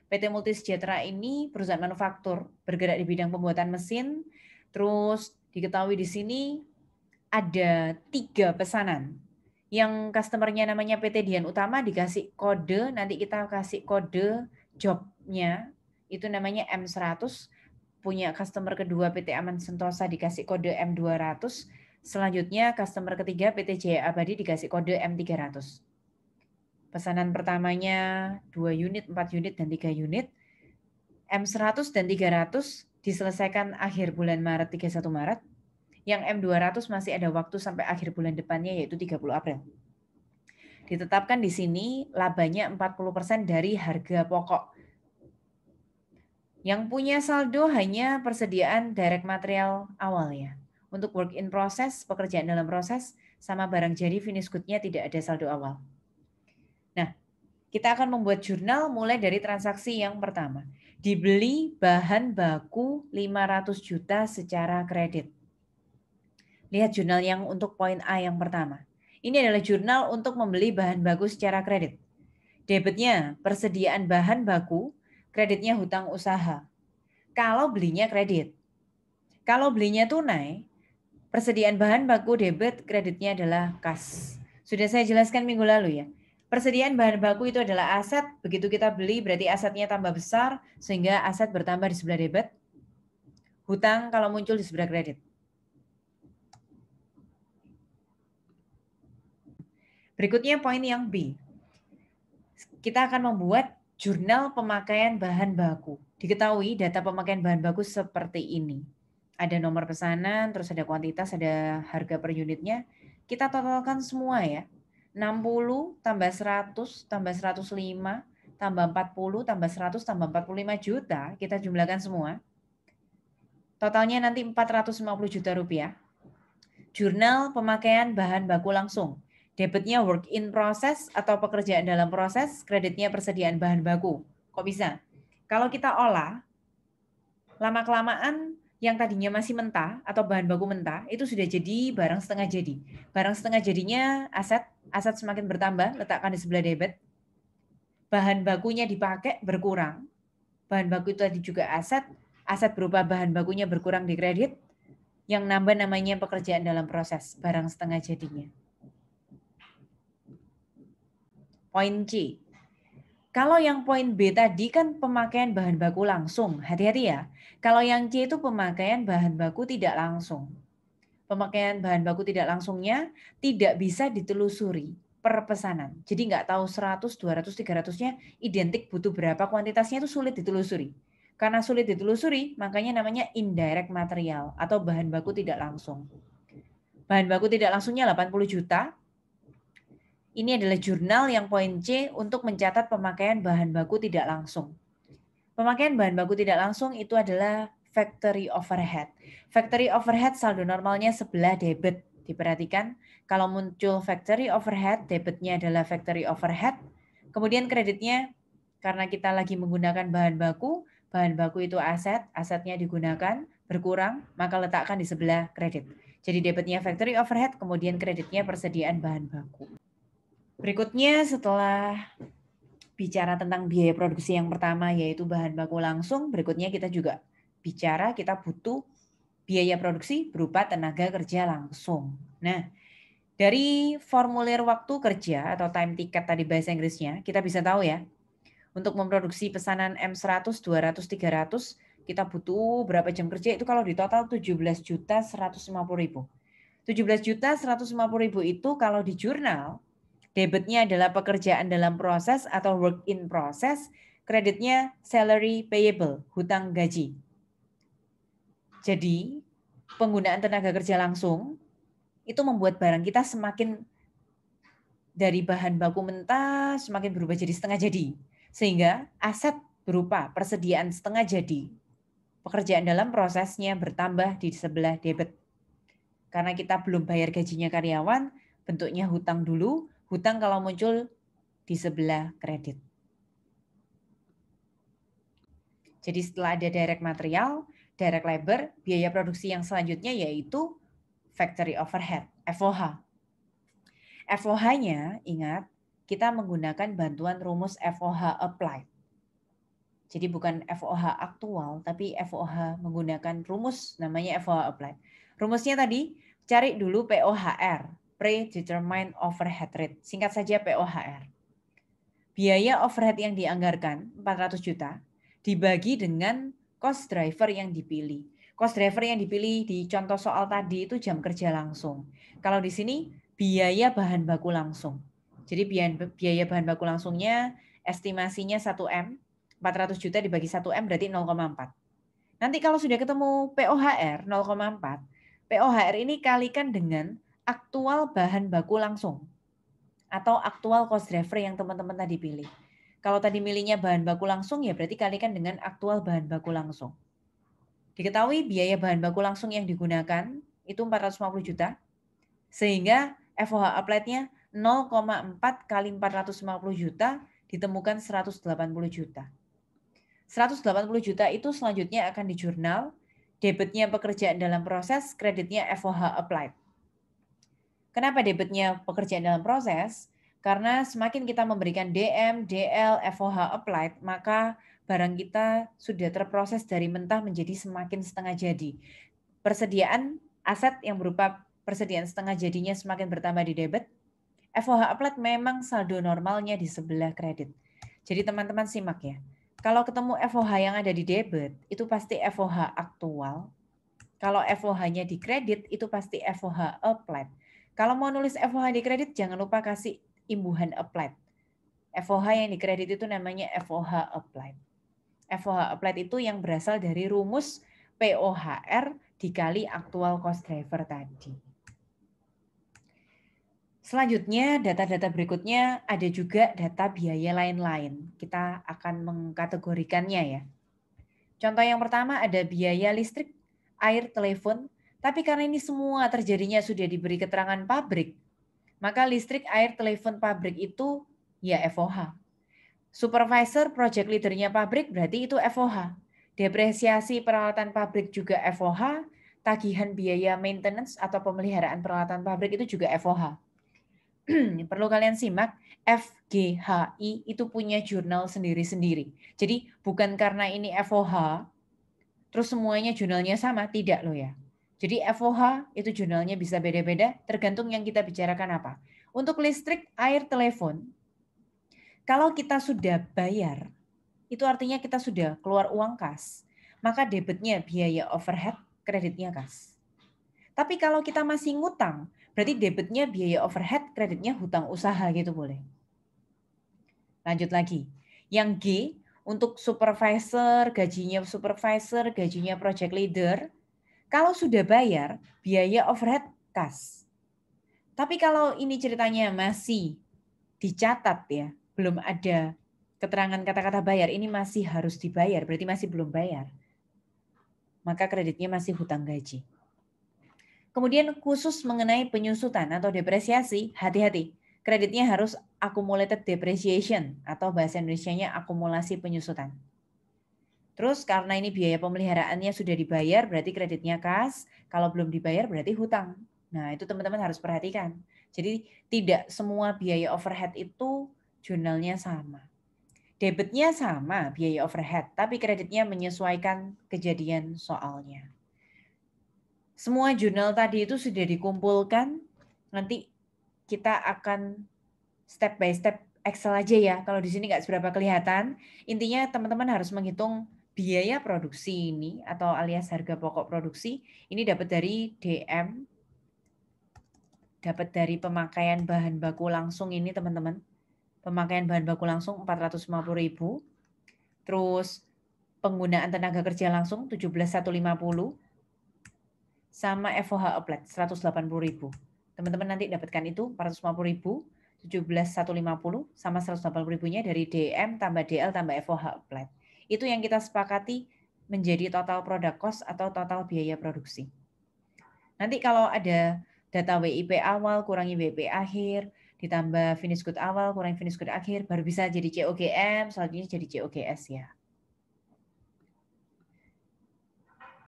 PT Multisejahtera ini perusahaan manufaktur bergerak di bidang pembuatan mesin. Terus diketahui di sini ada 3 pesanan. Yang customernya namanya PT Dian Utama dikasih kode, nanti kita kasih kode jobnya, itu namanya M100. Punya customer kedua PT Aman Sentosa dikasih kode M200. Selanjutnya customer ketiga PT Jaya Abadi dikasih kode M300. Pesanan pertamanya 2 unit, 4 unit, dan 3 unit. M100 dan 300 diselesaikan akhir bulan Maret, 31 Maret. Yang M200 masih ada waktu sampai akhir bulan depannya, yaitu 30 April. Ditetapkan di sini labanya 40% dari harga pokok. Yang punya saldo hanya persediaan direct material awal ya. Untuk work in process, pekerjaan dalam proses, sama barang jadi finish good-nya tidak ada saldo awal. Nah, kita akan membuat jurnal mulai dari transaksi yang pertama. Dibeli bahan baku 500 juta secara kredit. Lihat jurnal yang untuk poin A yang pertama. Ini adalah jurnal untuk membeli bahan baku secara kredit. Debitnya persediaan bahan baku, kreditnya hutang usaha. Kalau belinya kredit. Kalau belinya tunai, persediaan bahan baku debit, kreditnya adalah kas. Sudah saya jelaskan minggu lalu ya. Persediaan bahan baku itu adalah aset, begitu kita beli berarti asetnya tambah besar, sehingga aset bertambah di sebelah debit. Hutang kalau muncul di sebelah kredit. Berikutnya poin yang B. Kita akan membuat jurnal pemakaian bahan baku. Diketahui data pemakaian bahan baku seperti ini. Ada nomor pesanan, terus ada kuantitas, ada harga per unitnya. Kita totalkan semua ya. 60 tambah 100 tambah 105 tambah 40 tambah 100 tambah 45 juta. Kita jumlahkan semua. Totalnya nanti 450 juta rupiah. Jurnal pemakaian bahan baku langsung. Debitnya work in process atau pekerjaan dalam proses, kreditnya persediaan bahan baku. Kok bisa? Kalau kita olah, lama-kelamaan yang tadinya masih mentah atau bahan baku mentah, itu sudah jadi barang setengah jadi. Barang setengah jadinya aset semakin bertambah, letakkan di sebelah debit. Bahan bakunya dipakai berkurang. Bahan baku itu tadi juga aset berupa bahan bakunya berkurang di kredit, yang nambah namanya pekerjaan dalam proses, barang setengah jadinya. Poin C. Kalau yang poin B tadi kan pemakaian bahan baku langsung, hati-hati ya. Kalau yang C itu pemakaian bahan baku tidak langsung. Pemakaian bahan baku tidak langsungnya tidak bisa ditelusuri per pesanan. Jadi nggak tahu 100, 200, 300-nya identik butuh berapa, kuantitasnya itu sulit ditelusuri. Karena sulit ditelusuri, makanya namanya indirect material atau bahan baku tidak langsung. Bahan baku tidak langsungnya 80 juta. Ini adalah jurnal yang poin C untuk mencatat pemakaian bahan baku tidak langsung. Pemakaian bahan baku tidak langsung itu adalah factory overhead. Factory overhead saldo normalnya sebelah debit. Diperhatikan, kalau muncul factory overhead, debitnya adalah factory overhead. Kemudian kreditnya, karena kita lagi menggunakan bahan baku itu aset, asetnya digunakan, berkurang, maka letakkan di sebelah kredit. Jadi debitnya factory overhead, kemudian kreditnya persediaan bahan baku. Berikutnya setelah bicara tentang biaya produksi yang pertama yaitu bahan baku langsung, berikutnya kita juga bicara kita butuh biaya produksi berupa tenaga kerja langsung. Nah, dari formulir waktu kerja atau time ticket tadi bahasa Inggrisnya, kita bisa tahu ya, untuk memproduksi pesanan M100, 200, 300, kita butuh berapa jam kerja itu kalau di total 17.150.000. 17.150.000 itu kalau di jurnal, debitnya adalah pekerjaan dalam proses atau work in process, kreditnya salary payable, hutang gaji. Jadi, penggunaan tenaga kerja langsung itu membuat barang kita semakin dari bahan baku mentah semakin berubah jadi setengah jadi. Sehingga aset berupa persediaan setengah jadi, pekerjaan dalam prosesnya bertambah di sebelah debit. Karena kita belum bayar gajinya karyawan, bentuknya hutang dulu, hutang kalau muncul di sebelah kredit. Jadi setelah ada direct material, direct labor, biaya produksi yang selanjutnya yaitu factory overhead, FOH. FOH-nya, ingat, kita menggunakan bantuan rumus FOH applied. Jadi bukan FOH aktual, tapi FOH menggunakan rumus namanya FOH applied. Rumusnya tadi, cari dulu POHR, Predetermined Overhead Rate. Singkat saja POHR. Biaya overhead yang dianggarkan, 400 juta, dibagi dengan cost driver yang dipilih. Cost driver yang dipilih di contoh soal tadi itu jam kerja langsung. Kalau di sini, biaya bahan baku langsung. Jadi biaya bahan baku langsungnya estimasinya 1M, 400 juta dibagi 1M berarti 0,4. Nanti kalau sudah ketemu POHR 0,4, POHR ini kalikan dengan aktual bahan baku langsung atau aktual cost driver yang teman-teman tadi pilih. Kalau tadi milihnya bahan baku langsung ya berarti kalikan dengan aktual bahan baku langsung. Diketahui biaya bahan baku langsung yang digunakan itu 450 juta, sehingga FOH applied-nya 0,4 kali 450 juta ditemukan 180 juta. 180 juta itu selanjutnya akan di jurnal, debitnya pekerjaan dalam proses, kreditnya FOH applied. Kenapa debitnya pekerjaan dalam proses? Karena semakin kita memberikan DM, DL, FOH applied, maka barang kita sudah terproses dari mentah menjadi semakin setengah jadi. Persediaan aset yang berupa persediaan setengah jadinya semakin bertambah di debit. FOH applied memang saldo normalnya di sebelah kredit. Jadi teman-teman simak ya. Kalau ketemu FOH yang ada di debit, itu pasti FOH aktual. Kalau FOH-nya di kredit, itu pasti FOH applied. Kalau mau nulis FOH di kredit, jangan lupa kasih imbuhan applied. FOH yang di kredit itu namanya FOH applied. FOH applied itu yang berasal dari rumus POHR dikali aktual cost driver tadi. Selanjutnya, data-data berikutnya ada juga data biaya lain-lain. Kita akan mengkategorikannya ya. Contoh yang pertama ada biaya listrik, air, telepon. Tapi karena ini semua terjadinya sudah diberi keterangan pabrik, maka listrik, air, telepon pabrik itu ya FOH. Supervisor, project leadernya pabrik berarti itu FOH. Depresiasi peralatan pabrik juga FOH. Tagihan biaya maintenance atau pemeliharaan peralatan pabrik itu juga FOH. Perlu kalian simak, FGHI itu punya jurnal sendiri-sendiri. Jadi bukan karena ini FOH, terus semuanya jurnalnya sama, tidak loh ya. Jadi FOH itu jurnalnya bisa beda-beda, tergantung yang kita bicarakan apa. Untuk listrik, air, telepon, kalau kita sudah bayar, itu artinya kita sudah keluar uang kas, maka debitnya biaya overhead, kreditnya kas. Tapi kalau kita masih ngutang, berarti debitnya biaya overhead, kreditnya hutang usaha gitu boleh. Lanjut lagi. Yang G, untuk supervisor, gajinya project leader, kalau sudah bayar, biaya overhead kas. Tapi kalau ini ceritanya masih dicatat ya, belum ada keterangan kata-kata bayar, ini masih harus dibayar, berarti masih belum bayar. Maka kreditnya masih hutang gaji. Kemudian khusus mengenai penyusutan atau depresiasi, hati-hati. Kreditnya harus accumulated depreciation atau bahasa Indonesianya akumulasi penyusutan. Terus karena ini biaya pemeliharaannya sudah dibayar, berarti kreditnya kas. Kalau belum dibayar berarti hutang. Nah itu teman-teman harus perhatikan. Jadi tidak semua biaya overhead itu jurnalnya sama. Debitnya sama biaya overhead, tapi kreditnya menyesuaikan kejadian soalnya. Semua jurnal tadi itu sudah dikumpulkan, nanti kita akan step by step Excel aja ya. Kalau di sini nggak seberapa kelihatan, intinya teman-teman harus menghitung biaya produksi ini atau alias harga pokok produksi. Ini dapat dari DM, dapat dari pemakaian bahan baku langsung ini teman-teman. Pemakaian bahan baku langsung 450.000. Terus penggunaan tenaga kerja langsung 17.150. Sama FOH applied 180.000. Teman-teman nanti dapatkan itu 450.000, 17.150 sama 180.000-nya dari DM tambah DL tambah FOH applied. Itu yang kita sepakati menjadi total product cost atau total biaya produksi. Nanti kalau ada data WIP awal kurangi WIP akhir, ditambah finish good awal kurangi finish good akhir, baru bisa jadi COGM, selanjutnya jadi COGS ya.